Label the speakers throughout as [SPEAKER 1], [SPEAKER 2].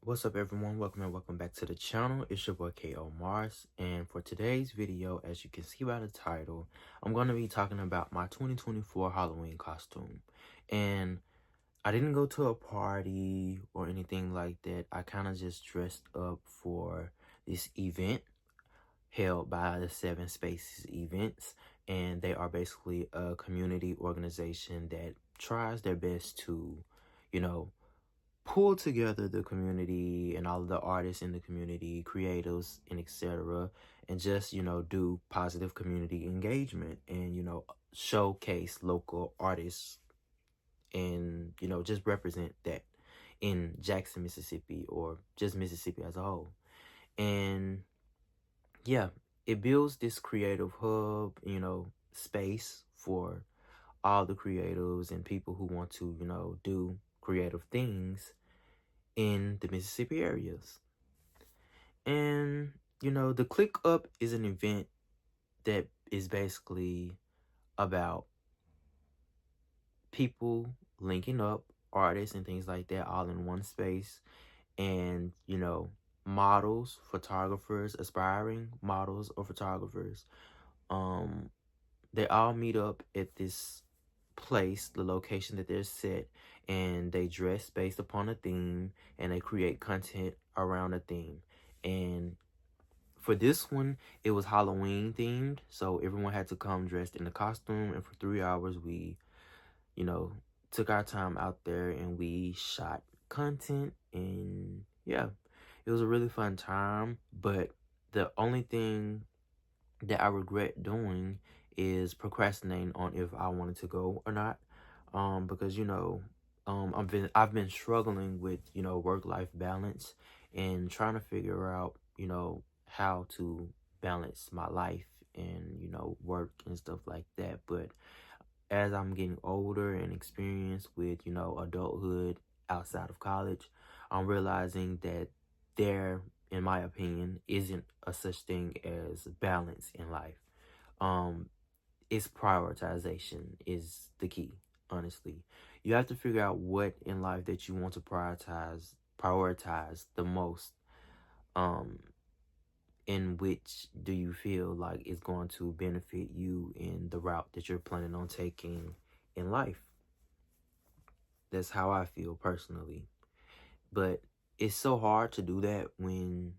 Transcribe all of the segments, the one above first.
[SPEAKER 1] What's up, everyone? Welcome back to the channel. It's your boy Komaris, and for today's video, as you can see by the title, I'm going to be talking about my 2024 Halloween costume. And I didn't go to a party or anything like that. I kind of just dressed up for this event held by the Seven Spaces Events, and they are basically a community organization that tries their best to, you know, pull together the community and all of the artists in the community, creatives, and etc., and just, do positive community engagement and, showcase local artists and, just represent that in Jackson, Mississippi, or just Mississippi as a whole. And yeah, it builds this creative hub, space for all the creatives and people who want to, do creative things in the Mississippi areas. And, the Click Up is an event that is basically about people linking up, artists and things like that, all in one space. And, models, photographers, aspiring models or photographers, they all meet up at this place, the location that they're set, and they dress based upon a theme and they create content around a theme. And for this one, it was Halloween themed, so everyone had to come dressed in a costume, and for 3 hours we, took our time out there and we shot content. And yeah, it was a really fun time. But the only thing that I regret doing is procrastinating on if I wanted to go or not. Because I've been struggling with work-life balance and trying to figure out how to balance my life and work and stuff like that. But as I'm getting older and experienced with adulthood outside of college, I'm realizing that there, in my opinion, isn't a such thing as balance in life. It's prioritization is the key, honestly. You have to figure out what in life that you want to prioritize the most. In which do you feel like is going to benefit you in the route that you're planning on taking in life? That's how I feel personally. But it's so hard to do that when,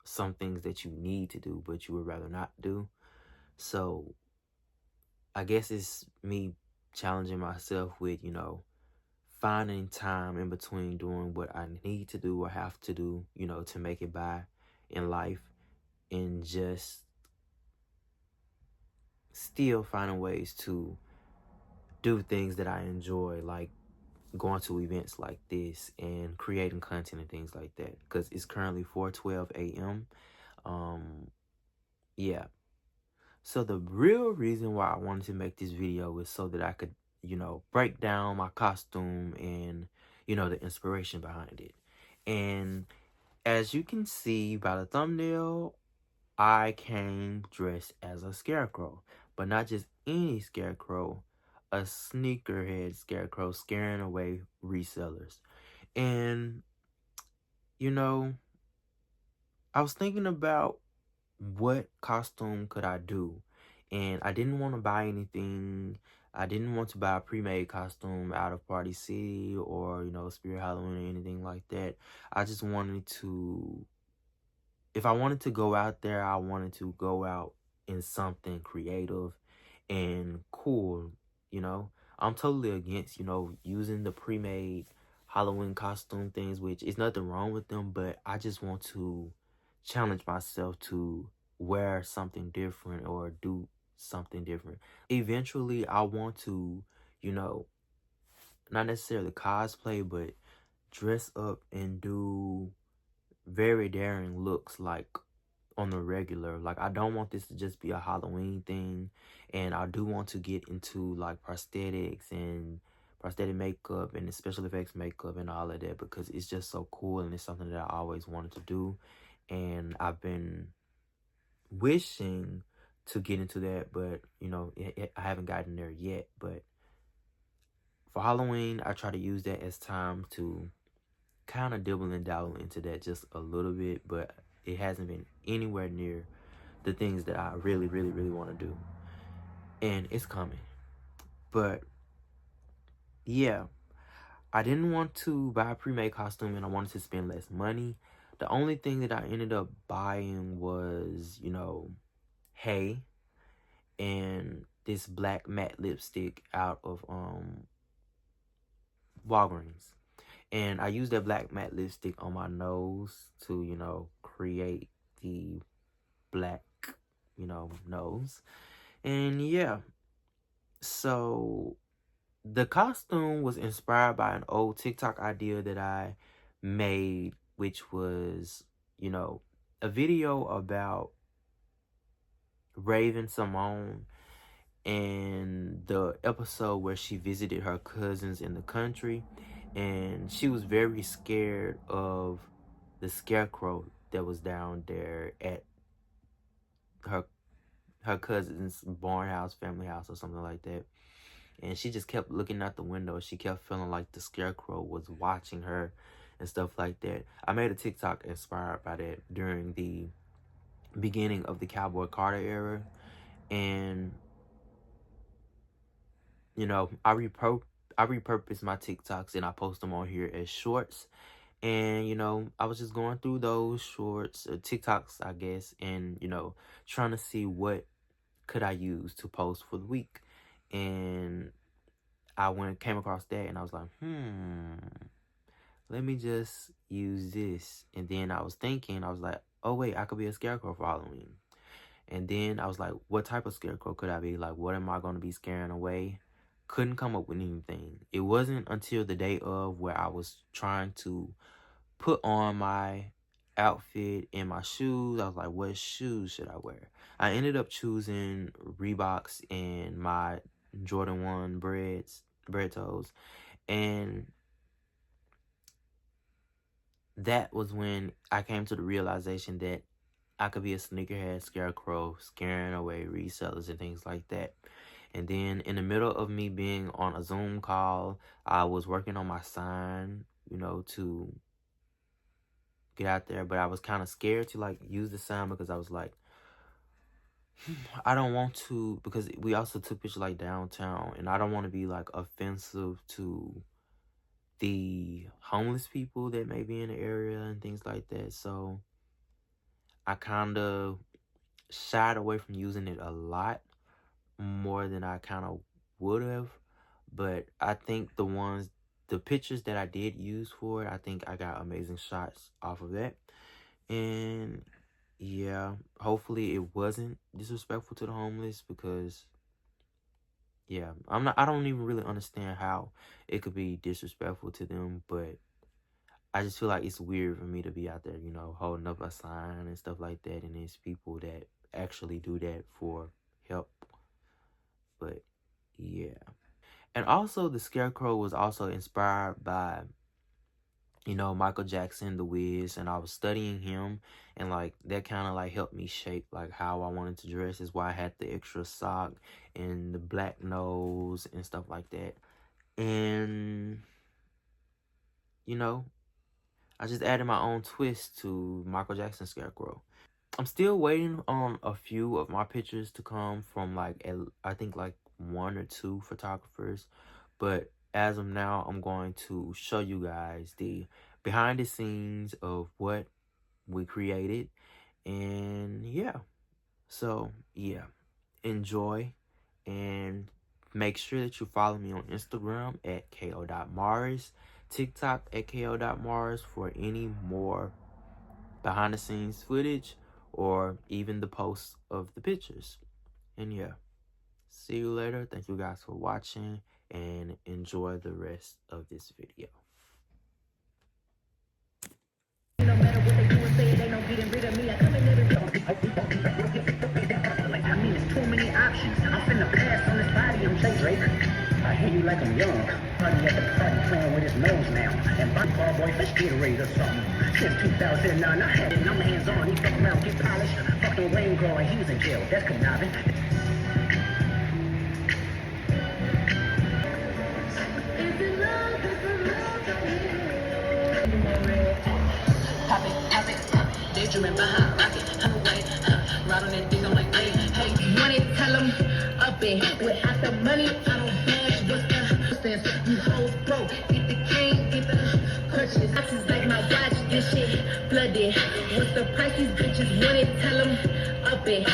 [SPEAKER 1] some things that you need to do, but you would rather not do. So I guess it's me challenging myself with, finding time in between doing what I need to do or have to do, to make it by in life, and just still finding ways to do things that I enjoy, like going to events like this and creating content and things like that. Because it's currently 4:12 a.m. Yeah. So the real reason why I wanted to make this video was so that I could, break down my costume and, the inspiration behind it. And as you can see by the thumbnail, I came dressed as a scarecrow, but not just any scarecrow, a sneakerhead scarecrow scaring away resellers. And, I was thinking about what costume could I do, and I didn't want to buy anything. I didn't want to buy a pre-made costume out of Party City or Spirit Halloween or anything like that. I just wanted to, if I wanted to go out there, I wanted to go out in something creative and cool. I'm totally against using the pre-made Halloween costume things, which is nothing wrong with them, but I just want to challenge myself to wear something different or do something different. Eventually, I want to, not necessarily cosplay, but dress up and do very daring looks, like on the regular. Like, I don't want this to just be a Halloween thing, and I do want to get into like prosthetics and prosthetic makeup and the special effects makeup and all of that, because it's just so cool and it's something that I always wanted to do. And I've been wishing to get into that, but I haven't gotten there yet. But for Halloween, I try to use that as time to kind of dibble and dabble into that just a little bit, but it hasn't been anywhere near the things that I really, really, really want to do. And it's coming. But yeah, I didn't want to buy a pre-made costume and I wanted to spend less money. The only thing that I ended up buying was, hay and this black matte lipstick out of Walgreens. And I used that black matte lipstick on my nose to, create the black, nose. And yeah, so the costume was inspired by an old TikTok idea that I made, which was, a video about Raven Simone and the episode where she visited her cousins in the country, and she was very scared of the scarecrow that was down there at her cousin's barn house, family house, or something like that. And she just kept looking out the window. She kept feeling like the scarecrow was watching her and stuff like that. I made a TikTok inspired by that during the beginning of the Cowboy Carter era. And, I repurpose my TikToks and I post them on here as shorts. And, I was just going through those shorts, TikToks, I guess, and, trying to see what could I use to post for the week. And I came across that and I was like, let me just use this. And then I was thinking, I was like, oh wait, I could be a scarecrow for Halloween. And then I was like, what type of scarecrow could I be? Like, what am I going to be scaring away? Couldn't come up with anything. It wasn't until the day of where I was trying to put on my outfit and my shoes. I was like, what shoes should I wear? I ended up choosing Reeboks and my Jordan 1 bread toes. And that was when I came to the realization that I could be a sneakerhead scarecrow, scaring away resellers and things like that. And then in the middle of me being on a Zoom call, I was working on my sign, to get out there. But I was kind of scared to, use the sign because I was like, I don't want to, because we also took pictures, downtown. And I don't want to be, offensive to the homeless people that may be in the area and things like that. So I kind of shied away from using it a lot more than I kind of would have. But I think the pictures that I did use for it, I think I got amazing shots off of that. And yeah, hopefully it wasn't disrespectful to the homeless, because yeah, I don't even really understand how it could be disrespectful to them, but I just feel like it's weird for me to be out there, holding up a sign and stuff like that, and there's people that actually do that for help. But yeah. And also the Scarecrow was also inspired by, Michael Jackson, The Wiz, and I was studying him, and that kind of helped me shape how I wanted to dress. Is why I had the extra sock and the black nose and stuff like that. And I just added my own twist to Michael Jackson's Scarecrow. I'm still waiting on a few of my pictures to come from I think 1 or 2 photographers. But as of now, I'm going to show you guys the behind the scenes of what we created. And yeah, so yeah, enjoy, and make sure that you follow me on Instagram at ko.maris, TikTok at ko.maris for any more behind the scenes footage or even the posts of the pictures. And yeah, see you later. Thank you guys for watching, and enjoy the rest of this video. No matter what they do and say, they don't getting rid of me. I come in there there's too many options. I'm finna pass on this body. I'm Jay Drake. I hear you like I'm young. Party at the party playing with his nose now. And my ball boy, let's get raid or something. Since 2009, I had it. I'm hands on. He fuck around, get polished. Fucking Wayne growing, he was in jail. That's conniving. Is it love? Is it love?
[SPEAKER 2] Pop it, daydreaming behind rocket, I'm away, ride on that dick, I'm like, hey, money, tell them, up it, without the money, I don't budge, what's the sense, you hoes broke, get the king, get the purchase, options like my watch, this shit, flooded, what's the price, these bitches want it, tell them, up it,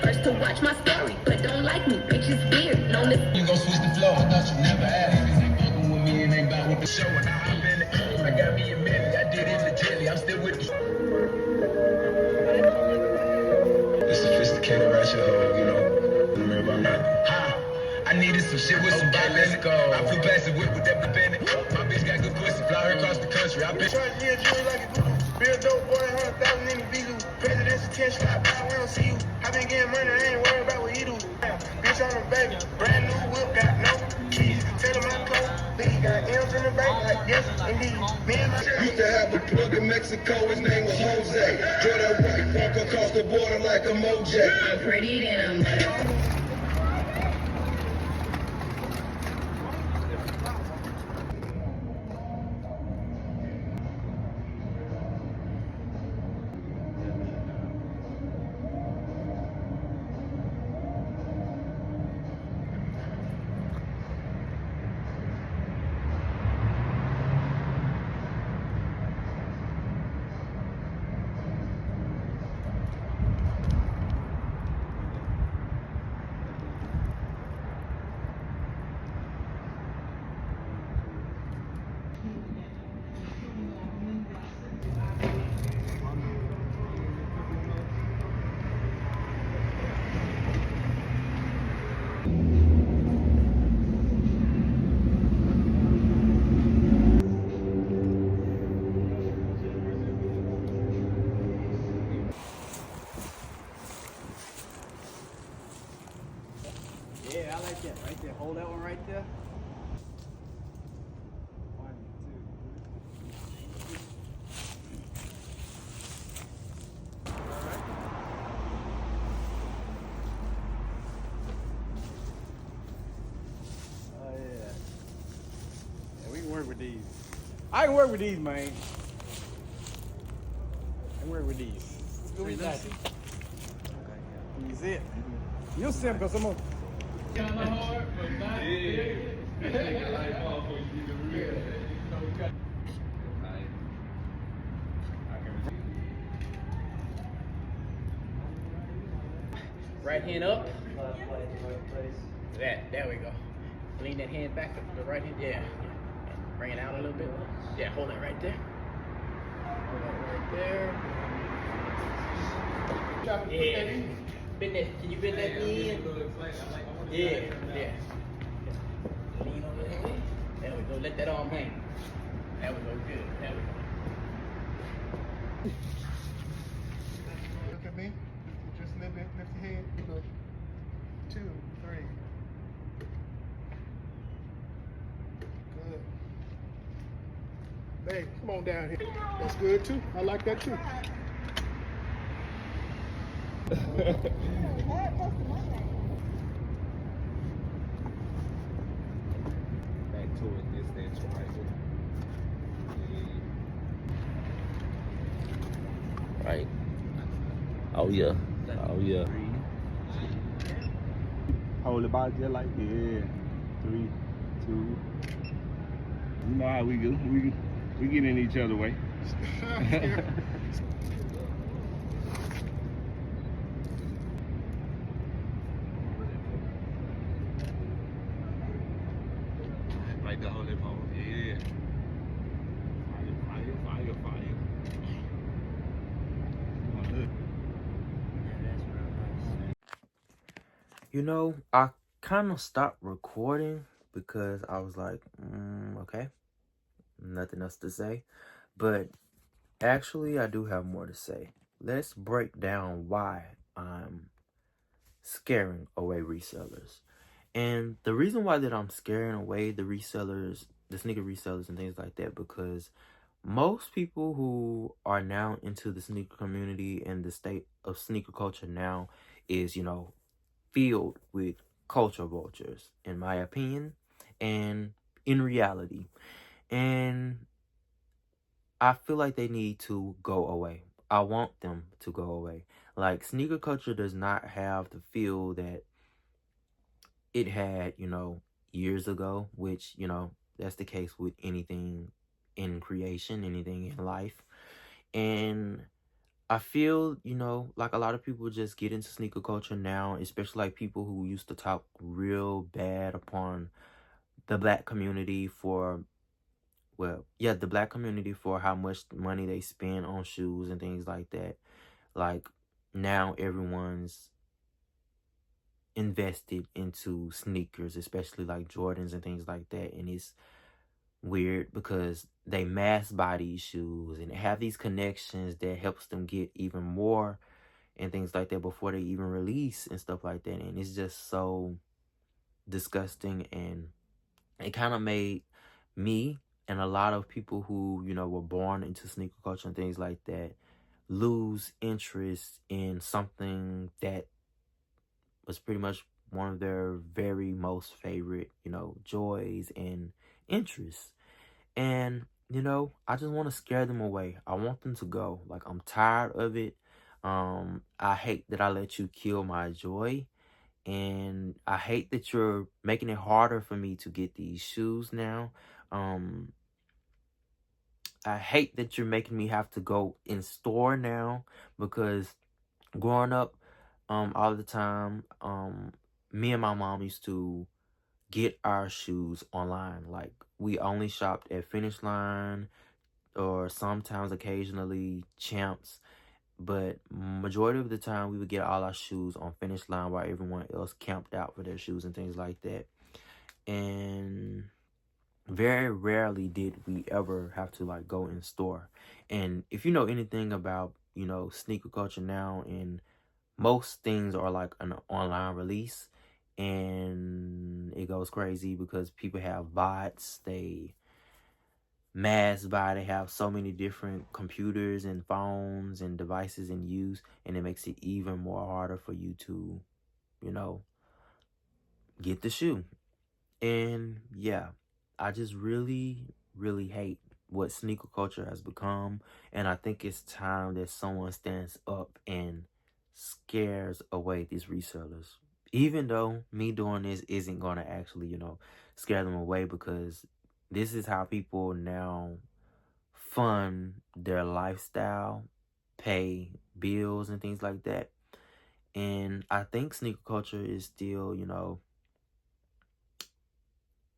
[SPEAKER 2] first to watch my story, but don't like me, bitches weird, known this. You gon' switch the flow, I thought you never asked, ain't fucking with me and ain't bout with the show, and I hop in it, I got me a minute, I did it legitly, I'm still with the sophisticated ratchet hoe, you know. Remember, I'm not. I needed some shit with some bop in it. I flew past the whip with that blip in it. My bitch got good pussy, fly her across the country. I been trying to jewelry like a guru. Real dope boy, 100,000 in the visa. President's attention, I buy, we don't see you. I been getting money, I ain't worried about what he do. Bitch on the baby, brand new whip, got no keys. Tell him I'm close. He got M's in the bank, like yes, indeed. Me and my used to have a plug in Mexico, his name was Jose. Draw that white walk across the border like a Mojay. Pretty damn.
[SPEAKER 3] Yeah, I like that right there. Hold that one right there. 1, 2. Oh yeah. Yeah, we can work with these. I can work with these, man. I can work with these. What we got? You see it? You'll see them because I'm gonna. Right hand up. There we go. Lean that hand back up to the right hand. Yeah. Bring it out a little bit. Yeah, hold it right there. Hold that right there. Yeah. Bend that. Can you bend that knee in? Yeah. Lean on that. There we go. Let that arm hang. There we go. Good. There we go.
[SPEAKER 4] Look at me. Just lift your head. You go 2, 3. Good. Babe, come on down here. That's good too. I like that too.
[SPEAKER 3] Back to it. This right here.
[SPEAKER 1] Right. Oh yeah. Oh yeah.
[SPEAKER 3] Hold the body just like 3, 2. You know how we do. We get in each other's way. Like the holy pole. Yeah. Fire.
[SPEAKER 1] You know, I kind of stopped recording because I was like, okay, nothing else to say. But actually, I do have more to say. Let's break down why I'm scaring away resellers. And the reason why that I'm scaring away the resellers, the sneaker resellers and things like that, because most people who are now into the sneaker community and the state of sneaker culture now is, filled with culture vultures, in my opinion, and in reality. And I feel like they need to go away. I want them to go away. Like, sneaker culture does not have the feel that it had, years ago, which, that's the case with anything in creation, anything in life. And I feel, like a lot of people just get into sneaker culture now, especially like people who used to talk real bad upon the black community for, well, yeah, the black community for how much money they spend on shoes and things like that. Like, now everyone's invested into sneakers, especially like Jordans and things like that. And it's weird because they mass buy these shoes and have these connections that helps them get even more and things like that before they even release and stuff like that. And it's just so disgusting, and it kind of made me and a lot of people who, were born into sneaker culture and things like that lose interest in something that was pretty much one of their very most favorite, joys and interests. And, I just want to scare them away. I want them to go. Like, I'm tired of it. I hate that I let you kill my joy. And I hate that you're making it harder for me to get these shoes now. Um, I hate that you're making me have to go in store now, because growing up, all the time, me and my mom used to get our shoes online. Like, we only shopped at Finish Line or sometimes occasionally Champs, but majority of the time we would get all our shoes on Finish Line while everyone else camped out for their shoes and things like that. And very rarely did we ever have to like go in store. And if you know anything about, sneaker culture now, and most things are like an online release, and it goes crazy because people have bots, they mass buy, they have so many different computers and phones and devices in use, and it makes it even more harder for you to, you know, get the shoe. And yeah, I just really, really hate what sneaker culture has become. And I think it's time that someone stands up and scares away these resellers. Even though me doing this isn't going to actually, scare them away, because this is how people now fund their lifestyle, pay bills, and things like that. And I think sneaker culture is still,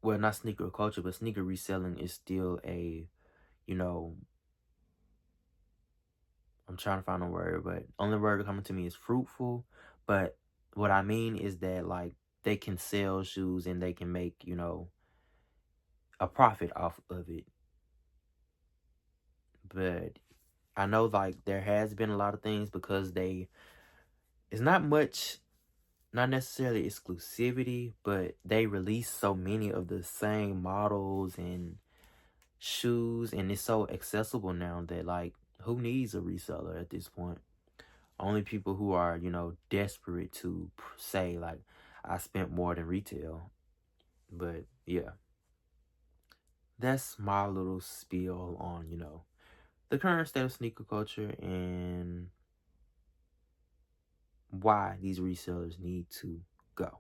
[SPEAKER 1] well, not sneaker culture, but sneaker reselling is still a, you know, I'm trying to find a word, but only word coming to me is fruitful. But what I mean is that, like, they can sell shoes and they can make, a profit off of it. But I know, like, there has been a lot of things because it's not much, not necessarily exclusivity, but they release so many of the same models and shoes, and it's so accessible now that, like, who needs a reseller at this point? Only people who are, desperate to say, like, I spent more than retail. But yeah, that's my little spiel on, the current state of sneaker culture and why these resellers need to go.